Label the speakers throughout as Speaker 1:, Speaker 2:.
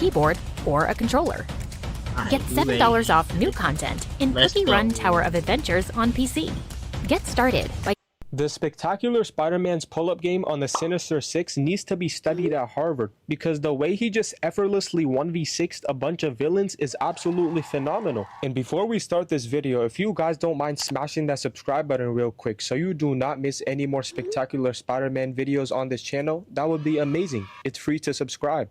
Speaker 1: keyboard, or a controller. Get $7 off new content in Cookie Run Tower of Adventures on PC. Get started by...
Speaker 2: The spectacular Spider-Man's pull-up game on the Sinister 6 needs to be studied at Harvard because the way he just effortlessly 1v6'd a bunch of villains is absolutely phenomenal. And before we start this video, if you guys don't mind smashing that subscribe button real quick so you do not miss any more spectacular Spider-Man videos on this channel, that would be amazing. It's free to subscribe.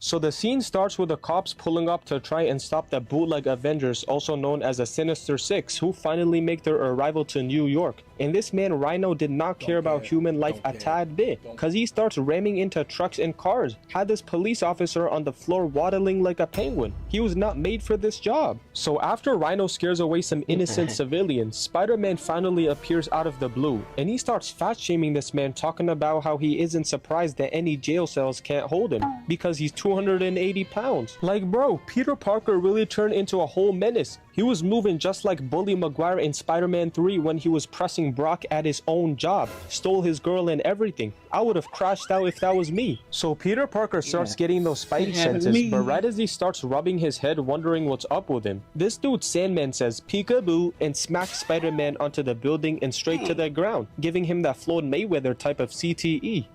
Speaker 2: So the scene starts with the cops pulling up to try and stop the bootleg Avengers, also known as the Sinister Six, who finally make their arrival to New York. And this man Rhino did not care about human life a tad bit, cause he starts ramming into trucks and cars, had this police officer on the floor waddling like a penguin. He was not made for this job. So after Rhino scares away some innocent civilians, Spider-Man finally appears out of the blue, and he starts fat-shaming this man, talking about how he isn't surprised that any jail cells can't hold him, because he's 280 pounds. Like bro, Peter Parker really turned into a whole menace. He was moving just like Bully Maguire in Spider-Man 3 when he was pressing Brock at his own job, stole his girl and everything. I would have crashed out if that was me. So Peter Parker starts getting those spidey senses, but right as he starts rubbing his head wondering what's up with him, this dude Sandman says peekaboo and smacks Spider-Man onto the building and straight to the ground, giving him that Floyd Mayweather type of CTE.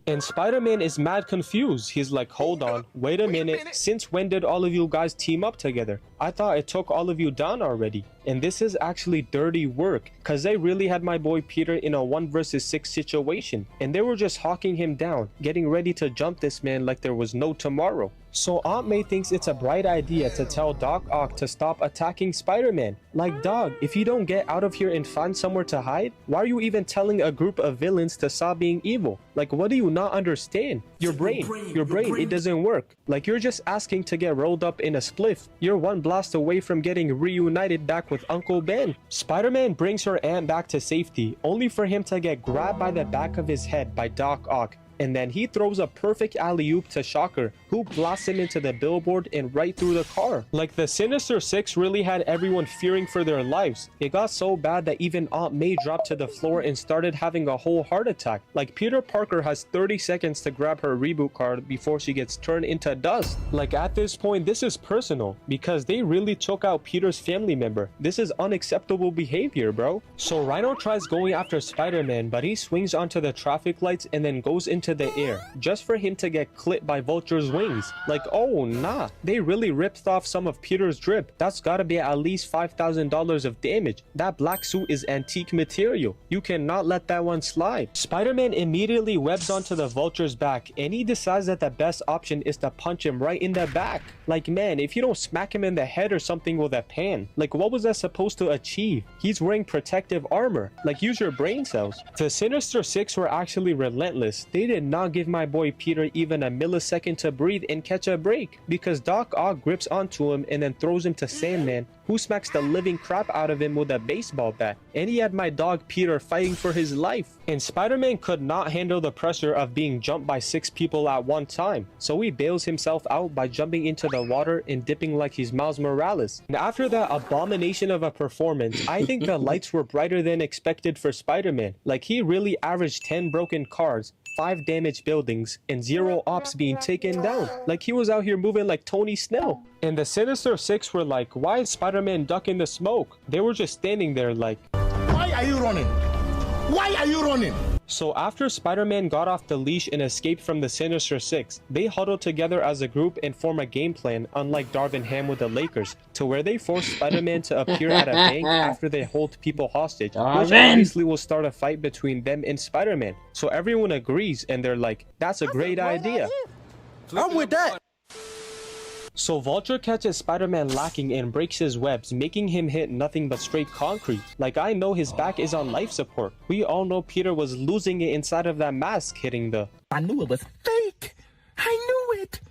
Speaker 2: And Spider-Man is mad confused. He's like, hold on, wait a minute, since when did all of you guys team up together? I thought it took all of you down already. And this is actually dirty work, cause they really had my boy Peter in a 1 versus 6 situation, and they were just hawking him down, getting ready to jump this man like there was no tomorrow. So Aunt May thinks it's a bright idea to tell Doc Ock to stop attacking Spider-Man. Like, dog, if you don't get out of here and find somewhere to hide, why are you even telling a group of villains to stop being evil? Like, what do you not understand? Your brain, it doesn't work. Like, you're just asking to get rolled up in a spliff. You're one blast away from getting reunited back with Uncle Ben. Spider-Man brings her aunt back to safety, only for him to get grabbed by the back of his head by Doc Ock. And then he throws a perfect alley-oop to Shocker, who blasts him into the billboard and right through the car. Like, the Sinister Six really had everyone fearing for their lives. It got so bad that even Aunt May dropped to the floor and started having a whole heart attack. Like, Peter Parker has 30 seconds to grab her reboot card before she gets turned into dust. Like, at this point, this is personal, because they really took out Peter's family member. This is unacceptable behavior, bro. So Rhino tries going after Spider-Man, but he swings onto the traffic lights and then goes into the air, just for him to get clipped by Vulture's wings. Like, oh nah, they really ripped off some of Peter's drip. That's gotta be at least $5,000 of damage. That black suit is antique material. You cannot let that one slide. Spider-Man immediately webs onto the Vulture's back, and he decides that the best option is to punch him right in the back. Like, man, if you don't smack him in the head or something with a pan, like, what was that supposed to achieve? He's wearing protective armor. Like, use your brain cells. The Sinister Six were actually relentless. They did not give my boy Peter even a millisecond to breathe and catch a break, because Doc Ock grips onto him and then throws him to Sandman, who smacks the living crap out of him with a baseball bat. And he had my dog Peter fighting for his life. And Spider-Man could not handle the pressure of being jumped by 6 people at one time, so he bails himself out by jumping into the water and dipping like he's Miles Morales. And after that abomination of a performance, I think the lights were brighter than expected for Spider-Man. Like, he really averaged 10 broken cars, 5 damaged buildings, and 0 ops being taken down. Like, he was out here moving like Tony Snell. And the Sinister Six were like, why is Spider-Man ducking the smoke? They were just standing there like,
Speaker 3: why are you running? Why are you running?
Speaker 2: So after Spider-Man got off the leash and escaped from the Sinister Six, they huddle together as a group and form a game plan, unlike Darvin Ham with the Lakers, to where they force Spider-Man to appear at a bank after they hold people hostage, which obviously will start a fight between them and Spider-Man. So everyone agrees, and they're like, that's a great idea.
Speaker 3: I'm with that.
Speaker 2: So Vulture catches Spider-Man lacking and breaks his webs, making him hit nothing but straight concrete. Like, I know his back is on life support. We all know Peter was losing it inside of that mask, hitting the...
Speaker 3: I knew it was fake. I knew it.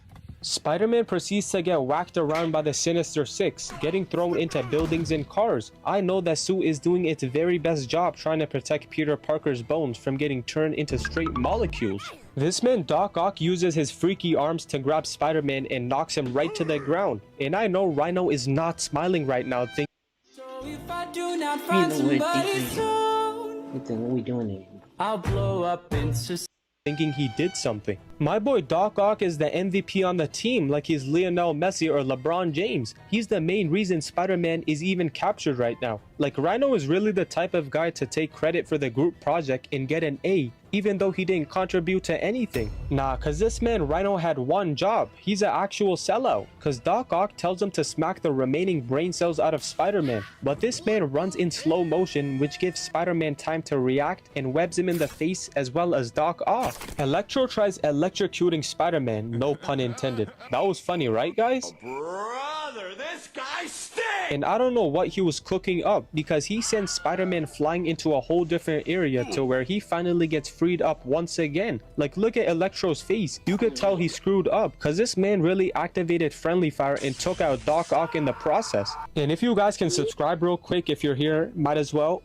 Speaker 2: Spider-Man proceeds to get whacked around by the Sinister Six, getting thrown into buildings and cars. I know that suit is doing its very best job trying to protect Peter Parker's bones from getting turned into straight molecules. This man Doc Ock uses his freaky arms to grab Spider-Man and knocks him right to the ground. And I know Rhino is not smiling right now, thinking,
Speaker 4: So if I do not find somebody soon,
Speaker 5: What we doing here?
Speaker 4: I'll blow up into
Speaker 2: thinking he did something. My boy Doc Ock is the MVP on the team, like he's Lionel Messi or LeBron James. He's the main reason Spider-Man is even captured right now. Like, Rhino is really the type of guy to take credit for the group project and get an A, even though he didn't contribute to anything. Nah, cause this man Rhino had one job. He's an actual sellout. Cause Doc Ock tells him to smack the remaining brain cells out of Spider-Man. But this man runs in slow motion, which gives Spider-Man time to react and webs him in the face as well as Doc Ock. Electro tries electrocuting Spider-Man, no pun intended. That was funny, right guys?
Speaker 3: Brother, this guy stinks!
Speaker 2: And I don't know what he was cooking up, because he sends Spider-Man flying into a whole different area to where he finally gets freed up once again. Like, look at Electro's face. You could tell he screwed up, because this man really activated friendly fire and took out Doc Ock in the process. And if you guys can subscribe real quick if you're here, might as well.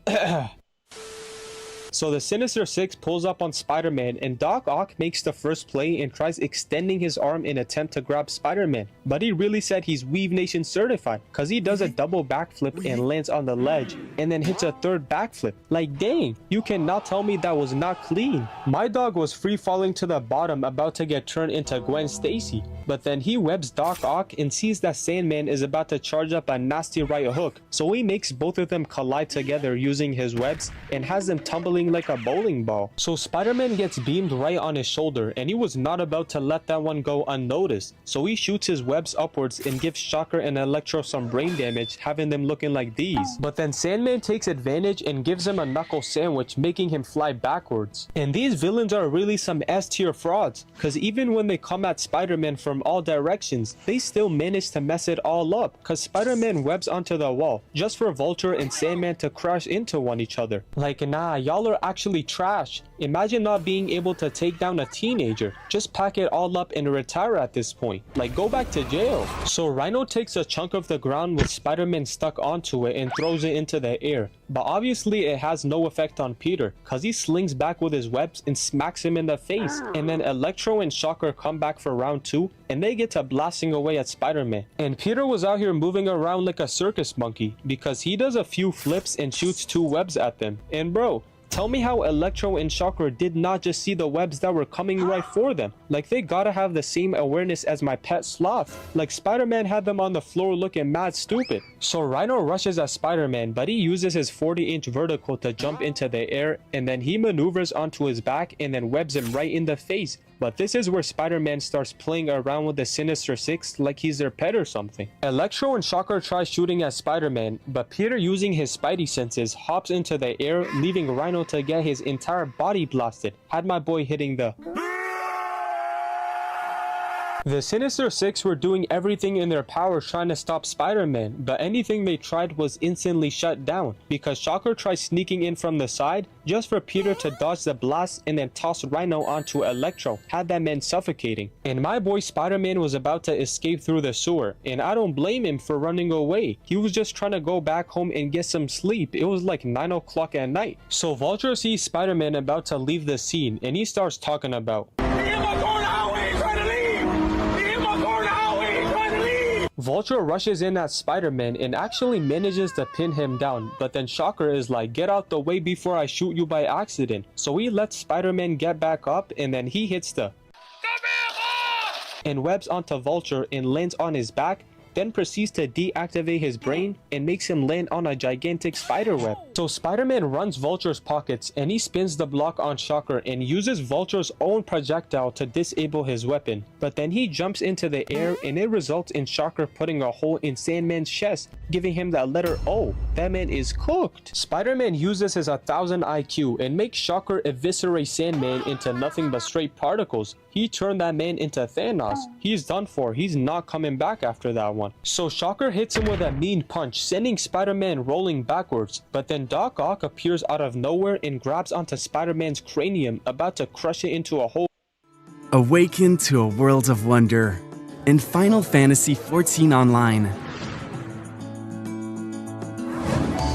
Speaker 2: So the Sinister Six pulls up on Spider-Man, and Doc Ock makes the first play and tries extending his arm in attempt to grab Spider-Man. But he really said he's Weave Nation certified, cause he does a double backflip and lands on the ledge, and then hits a third backflip. Like, dang, you cannot tell me that was not clean. My dog was free falling to the bottom, about to get turned into Gwen Stacy. But then he webs Doc Ock and sees that Sandman is about to charge up a nasty right hook. So he makes both of them collide together using his webs and has them tumbling like a bowling ball. So Spider-Man gets beamed right on his shoulder, and he was not about to let that one go unnoticed. So he shoots his webs upwards and gives Shocker and Electro some brain damage, having them looking like these. But then Sandman takes advantage and gives him a knuckle sandwich, making him fly backwards. And these villains are really some S-tier frauds, cause even when they come at Spider-Man from all directions, they still manage to mess it all up, cause Spider-Man webs onto the wall just for Vulture and Sandman to crash into one each other. Like, nah, y'all are actually trash. Imagine not being able to take down a teenager. Just pack it all up and retire at this point. Like, go back to jail. So Rhino takes a chunk of the ground with Spider-Man stuck onto it and throws it into the air. But obviously it has no effect on Peter, cause he slings back with his webs and smacks him in the face. And then Electro and Shocker come back for round 2, and they get to blasting away at Spider-Man. And Peter was out here moving around like a circus monkey, because he does a few flips and shoots 2 webs at them. And bro, tell me how Electro and Shocker did not just see the webs that were coming right for them. Like, they gotta have the same awareness as my pet sloth. Like, Spider-Man had them on the floor looking mad stupid. So Rhino rushes at Spider-Man, but he uses his 40-inch vertical to jump into the air, and then he maneuvers onto his back and then webs him right in the face. But this is where Spider-Man starts playing around with the Sinister Six like he's their pet or something. Electro and Shocker try shooting at Spider-Man, but Peter, using his spidey senses, hops into the air, leaving Rhino to get his entire body blasted. Had my boy hitting the... The Sinister Six were doing everything in their power trying to stop Spider-Man, but anything they tried was instantly shut down, because Shocker tried sneaking in from the side just for Peter to dodge the blast and then toss Rhino onto Electro, had that man suffocating. And my boy Spider-Man was about to escape through the sewer, and I don't blame him for running away. He was just trying to go back home and get some sleep. It was like 9 o'clock at night. So Vulture sees Spider-Man about to leave the scene, and he starts talking about... Vulture rushes in at Spider-Man and actually manages to pin him down, but then Shocker is like, get out the way before I shoot you by accident. So he lets Spider-Man get back up, and then he hits the... and webs onto Vulture and lands on his back, then proceeds to deactivate his brain and makes him land on a gigantic spider web. So Spider-Man runs Vulture's pockets, and he spins the block on Shocker and uses Vulture's own projectile to disable his weapon. But then he jumps into the air, and it results in Shocker putting a hole in Sandman's chest, giving him that letter O. That man is cooked. Spider-Man uses his 1000 IQ and makes Shocker eviscerate Sandman into nothing but straight particles. He turned that man into Thanos. He's done for. He's not coming back after that one. So Shocker hits him with a mean punch, sending Spider-Man rolling backwards. But then Doc Ock appears out of nowhere and grabs onto Spider-Man's cranium, about to crush it into a hole.
Speaker 5: Awaken to a world of wonder in Final Fantasy XIV Online.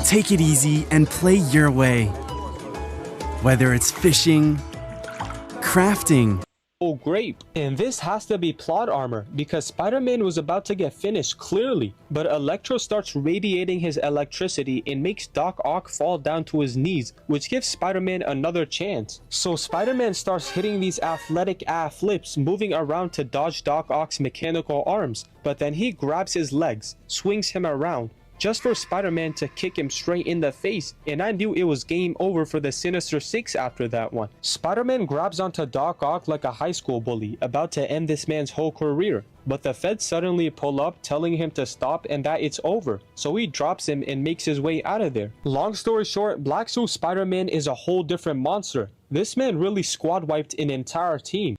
Speaker 5: Take it easy and play your way. Whether it's fishing, crafting,
Speaker 2: grape. And this has to be plot armor because Spider-Man was about to get finished clearly, but Electro starts radiating his electricity and makes Doc Ock fall down to his knees, which gives Spider-Man another chance. So Spider-Man starts hitting these athletic flips, moving around to dodge Doc Ock's mechanical arms, but then he grabs his legs, swings him around, just for Spider-Man to kick him straight in the face, and I knew it was game over for the Sinister Six after that one. Spider-Man grabs onto Doc Ock like a high school bully, about to end this man's whole career, but the feds suddenly pull up telling him to stop and that it's over, so he drops him and makes his way out of there. Long story short, Black Suit Spider-Man is a whole different monster. This man really squad wiped an entire team.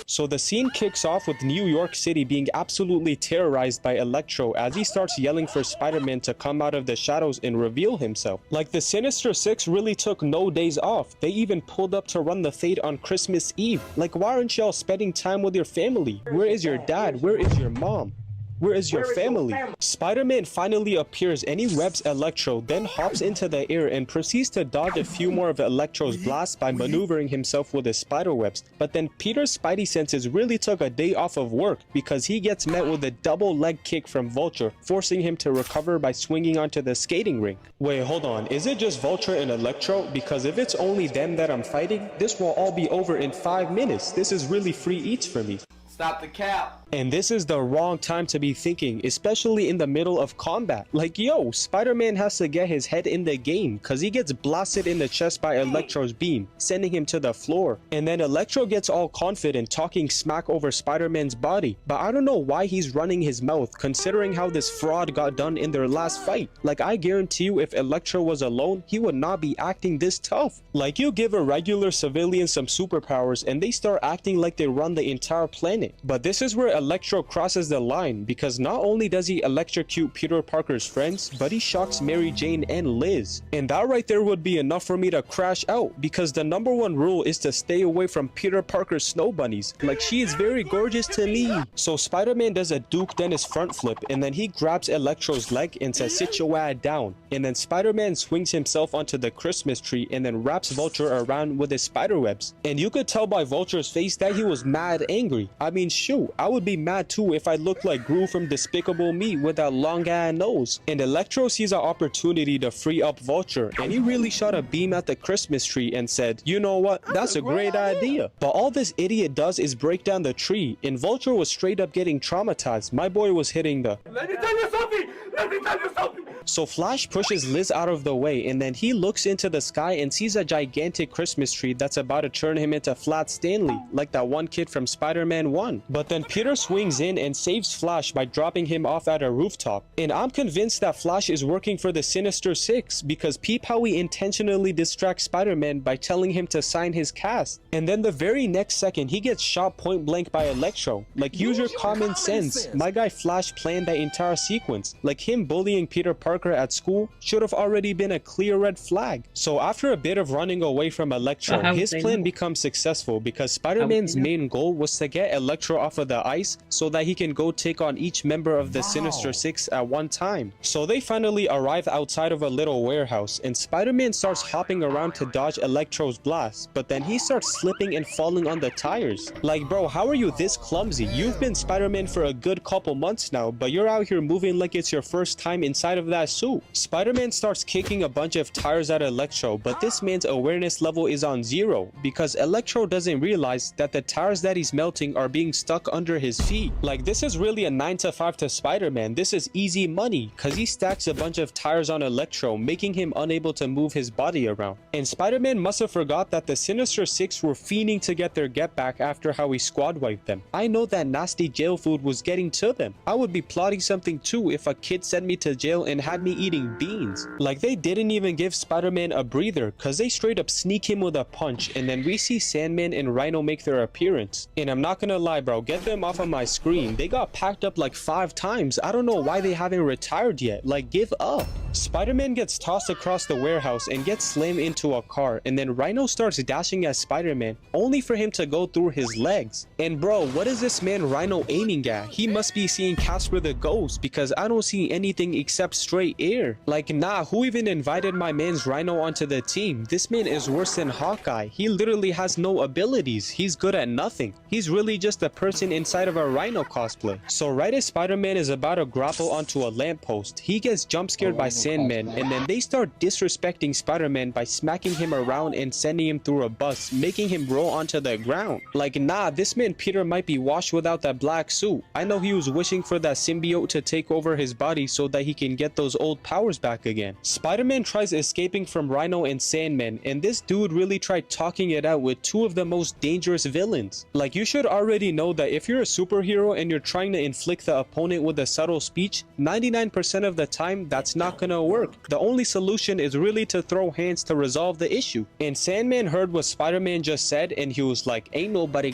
Speaker 2: So the scene kicks off with New York City being absolutely terrorized by Electro as he starts yelling for Spider-Man to come out of the shadows and reveal himself. Like the Sinister Six really took no days off. They even pulled up to run the fade on Christmas Eve. Like, why aren't y'all spending time with your family? Where is your dad? Where is your mom? Where is your family? Spider-Man finally appears and he revs Electro, then hops into the air and proceeds to dodge a few more of Electro's blasts by maneuvering himself with his spider webs. But then Peter's spidey senses really took a day off of work because he gets met with a double leg kick from Vulture, forcing him to recover by swinging onto the skating rink. Wait, hold on. Is it just Vulture and Electro? Because if it's only them that I'm fighting, this will all be over in 5 minutes. This is really free eats for me.
Speaker 4: Stop the cap.
Speaker 2: And this is the wrong time to be thinking, especially in the middle of combat. Like, yo, Spider-Man has to get his head in the game because he gets blasted in the chest by Electro's beam, sending him to the floor. And then Electro gets all confident talking smack over Spider-Man's body. But I don't know why he's running his mouth considering how this fraud got done in their last fight. Like, I guarantee you if Electro was alone, he would not be acting this tough. Like, you give a regular civilian some superpowers and they start acting like they run the entire planet. But this is where Electro crosses the line because not only does he electrocute Peter Parker's friends, but he shocks Mary Jane and Liz. And that right there would be enough for me to crash out because the #1 rule is to stay away from Peter Parker's snow bunnies. Like, she is very gorgeous to me. So Spider-Man does a Duke Dennis front flip and then he grabs Electro's leg and says, "Sit your ass down." And then Spider-Man swings himself onto the Christmas tree and then wraps Vulture around with his spider webs. And you could tell by Vulture's face that he was mad angry. I mean, shoot, I would be mad too if I looked like Gru from Despicable Me with that long ass nose. And Electro sees an opportunity to free up Vulture and he really shot a beam at the Christmas tree and said, "You know what, that's a great idea." But all this idiot does is break down the tree and Vulture was straight up getting traumatized. My boy was hitting the
Speaker 3: Let me tell you something! Let me tell you something!
Speaker 2: So Flash pushes Liz out of the way and then he looks into the sky and sees a gigantic Christmas tree that's about to turn him into Flat Stanley, like that one kid from Spider-Man 1. But then Peter swings in and saves Flash by dropping him off at a rooftop. And I'm convinced that Flash is working for the Sinister Six because peep how he intentionally distracts Spider-Man by telling him to sign his cast. And then the very next second he gets shot point blank by Electro. Like, use your common sense. My guy Flash planned that entire sequence. Like, him bullying Peter Parker at school should have already been a clear red flag. So after a bit of running away from Electro, his plan becomes successful because Spider-Man's main goal was to get Electro off of the ice so that he can go take on each member of the Sinister Six at one time. So they finally arrive outside of a little warehouse and Spider-Man starts hopping around to dodge Electro's blast, but then he starts slipping and falling on the tires. Like, bro, how are you this clumsy? You've been Spider-Man for a good couple months now, but you're out here moving like it's your first time inside of that suit. Spider-Man starts kicking a bunch of tires at Electro, but this man's awareness level is on 0 because Electro doesn't realize that the tires that he's melting are being stuck under his feet. Like, this is really a 9 to 5 to Spider-Man. This is easy money because he stacks a bunch of tires on Electro, making him unable to move his body around. And Spider-Man must have forgot that the Sinister Six were fiending to get their get back after how he squad wiped them. I know that nasty jail food was getting to them. I would be plotting something too if a kid sent me to jail and had me eating beans. Like, they didn't even give Spider-Man a breather because they straight up sneak him with a punch and then we see Sandman and Rhino make their appearance. And I'm not gonna lie, bro, get them off of my screen. They got packed up like 5 times. I don't know why they haven't retired yet. Like, give up. Spider-Man gets tossed across the warehouse and gets slammed into a car, and then Rhino starts dashing at Spider-Man, only for him to go through his legs. And bro, what is this man Rhino aiming at? He must be seeing Casper the Ghost, because I don't see anything except straight air. Like, nah, who even invited my man's Rhino onto the team? This man is worse than Hawkeye. He literally has no abilities. He's good at nothing. He's really just a person inside of a Rhino cosplay. So right as Spider-Man is about to grapple onto a lamppost, he gets jump scared by Sandman, and then they start disrespecting Spider-Man by smacking him around and sending him through a bus, making him roll onto the ground. Like, nah, this man Peter might be washed without that black suit. I know he was wishing for that symbiote to take over his body so that he can get those old powers back again. Spider-Man tries escaping from Rhino and Sandman, and this dude really tried talking it out with two of the most dangerous villains. Like, you should already know that if you're a superhero and you're trying to inflict the opponent with a subtle speech, 99% of the time that's not gonna work. The only solution is really to throw hands to resolve the issue. And Sandman heard what Spider-Man just said, and he was like, ain't nobody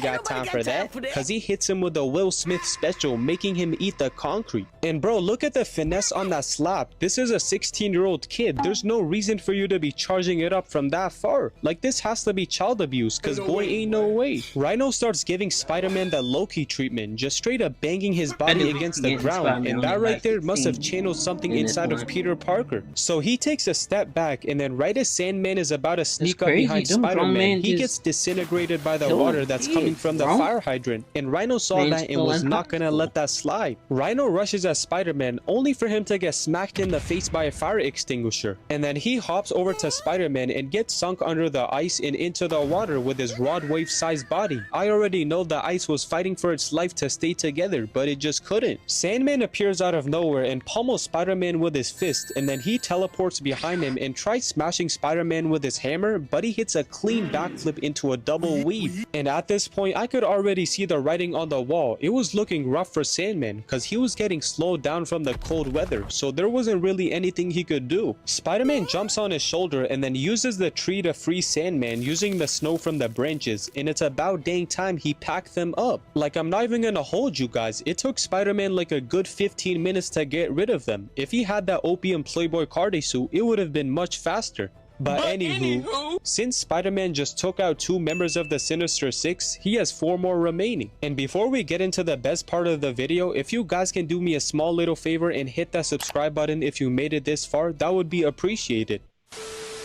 Speaker 2: got time for that, because he hits him with a Will Smith special, making him eat the concrete. And bro, look at the finesse on that slap. This is a 16-year-old kid. There's no reason for you to be charging it up from that far. Like, this has to be child abuse, because boy, ain't no way. Rhino starts giving Spider-Man the Loki treatment, just straight up banging his body against the ground, and that right there must have channeled something inside of Peter Parker. So he takes a step back, and then right as Sandman is about to sneak up behind Spider-Man, he gets disintegrated by the water that's coming from the fire hydrant, and Rhino saw that and was not gonna let that slide. Rhino rushes at Spider-Man, only for him to get smacked in the face by a fire extinguisher, and then he hops over to Spider-Man and gets sunk under the ice and into the water with his rod wave sized body. I already know the ice was fighting for its life to stay together, but it just couldn't. Sandman appears out of nowhere and pummels Spider-Man with his fist, and then he teleports behind him and tries smashing Spider-Man with his hammer, but he hits a clean backflip into a double weave. And at this point, I could already see the writing on the wall. It was looking rough for Sandman, because he was getting slowed down from the cold weather, so there wasn't really anything he could do. Spider-Man jumps on his shoulder and then uses the tree to free Sandman using the snow from the branches, and it's about dang time he packed them up. Like, I'm not even gonna hold you guys, it took Spider-Man like a good 15 minutes to get rid of them. If he had that opium Playboy Cardi suit, it would have been much faster. But anywho, since Spider-Man just took out 2 members of the Sinister Six, he has 4 more remaining. And before we get into the best part of the video, if you guys can do me a small little favor and hit that subscribe button if you made it this far, that would be appreciated.
Speaker 6: I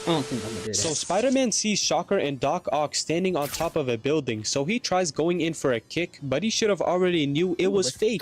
Speaker 6: don't think I'm gonna do that.
Speaker 2: So Spider-Man sees Shocker and Doc Ock standing on top of a building, so he tries going in for a kick, but he should have already knew it was fake.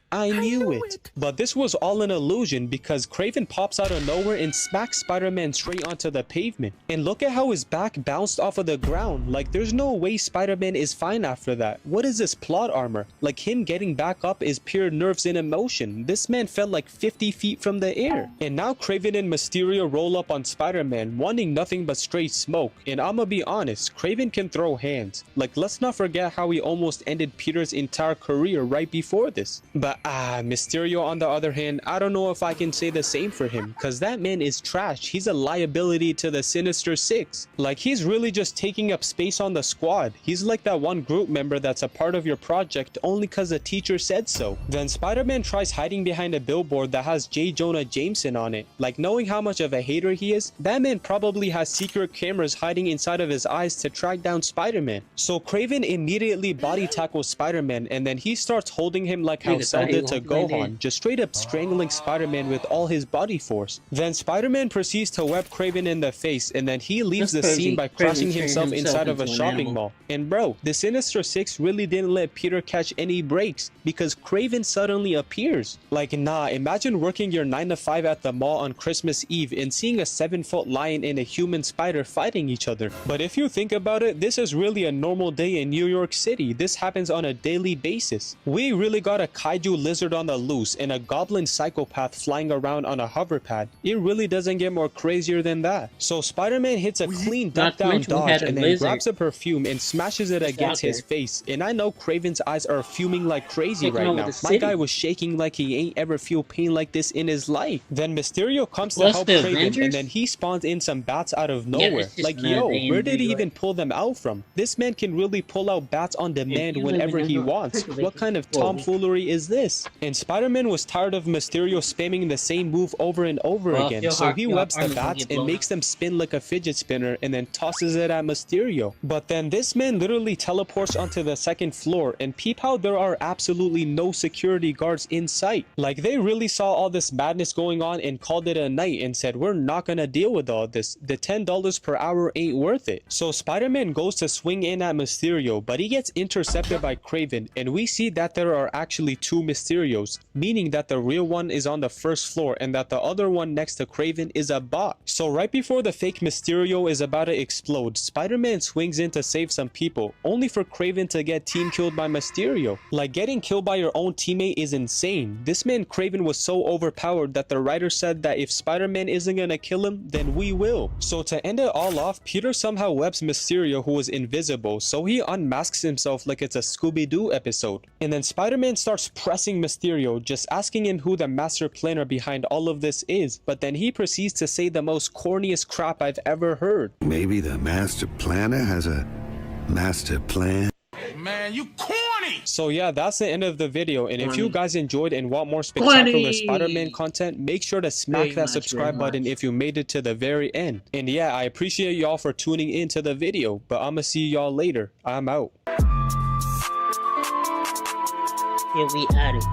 Speaker 2: I knew it. But this was all an illusion, because Kraven pops out of nowhere and smacks Spider-Man straight onto the pavement. And look at how his back bounced off of the ground. Like, there's no way Spider-Man is fine after that. What is this plot armor? Like, him getting back up is pure nerves and emotion. This man fell like 50 feet from the air. And now Kraven and Mysterio roll up on Spider-Man, wanting nothing but straight smoke. And I'ma be honest, Kraven can throw hands. Like, let's not forget how he almost ended Peter's entire career right before this. But Mysterio on the other hand, I don't know if I can say the same for him, cause that man is trash. He's a liability to the Sinister Six. Like, he's really just taking up space on the squad. He's like that one group member that's a part of your project only cause the teacher said so. Then Spider-Man tries hiding behind a billboard that has J. Jonah Jameson on it. Like, knowing how much of a hater he is, that man probably has secret cameras hiding inside of his eyes to track down Spider-Man. So Kraven immediately body tackles Spider-Man, and then he starts holding him like how Cell did to Gohan, just straight up strangling Spider-Man with all his body force. Then Spider-Man proceeds to web Kraven in the face, and then he leaves the scene by crashing himself inside of a shopping mall. And bro, the Sinister Six really didn't let Peter catch any breaks, because Kraven suddenly appears. Like, nah, imagine working your 9 to 5 at the mall on Christmas Eve and seeing a 7-foot lion and a human spider fighting each other. But if you think about it, this is really a normal day in New York City. This happens on a daily basis. We really got a kaiju lizard on the loose, and a goblin psychopath flying around on a hover pad. It really doesn't get more crazier than that. So Spider-Man hits a clean duck down dodge and then grabs a perfume and smashes it against his face. And I know Kraven's eyes are fuming like crazy right now. My guy was shaking like he ain't ever feel pain like this in his life. Then Mysterio comes to help Kraven, and then he spawns in some bats out of nowhere. Like, yo, where did he even pull them out from? This man can really pull out bats on demand whenever he wants. What kind of tomfoolery is this? And Spider-Man was tired of Mysterio spamming the same move over and over again, so he webs the bats and makes them spin like a fidget spinner and then tosses it at Mysterio. But then this man literally teleports onto the second floor, and peep how there are absolutely no security guards in sight. Like, they really saw all this madness going on and called it a night and said, we're not gonna deal with all this. The $10 per hour ain't worth it. So Spider-Man goes to swing in at Mysterio, but he gets intercepted by Kraven, and we see that there are actually two Mysterios, meaning that the real one is on the first floor and that the other one next to Kraven is a bot. So right before the fake Mysterio is about to explode, Spider-Man swings in to save some people, only for Kraven to get team killed by Mysterio. Like, getting killed by your own teammate is insane. This man Kraven was so overpowered that the writer said that if Spider-Man isn't gonna kill him, then we will. So to end it all off, Peter somehow webs Mysterio, who was invisible, so he unmasks himself like it's a Scooby-Doo episode. And then Spider-Man starts pressing Mysterio, just asking him who the master planner behind all of this is, but then he proceeds to say the most corniest crap I've ever heard.
Speaker 7: Maybe the master planner has a master plan?
Speaker 3: Man, you corny!
Speaker 2: So yeah, that's the end of the video, and if you guys enjoyed and want more spectacular Spider-Man content, make sure to smack that subscribe button if you made it to the very end. And yeah, I appreciate y'all for tuning in to the video, but I'ma see y'all later. I'm out.
Speaker 6: Yeah, we out it.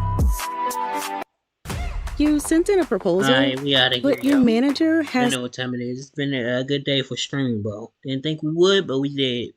Speaker 8: You sent in a proposal,
Speaker 6: Alright, we out of here.
Speaker 8: but your manager
Speaker 6: I
Speaker 8: has...
Speaker 6: know what time it is. It's been a good day for streaming, bro. Didn't think we would, but we did.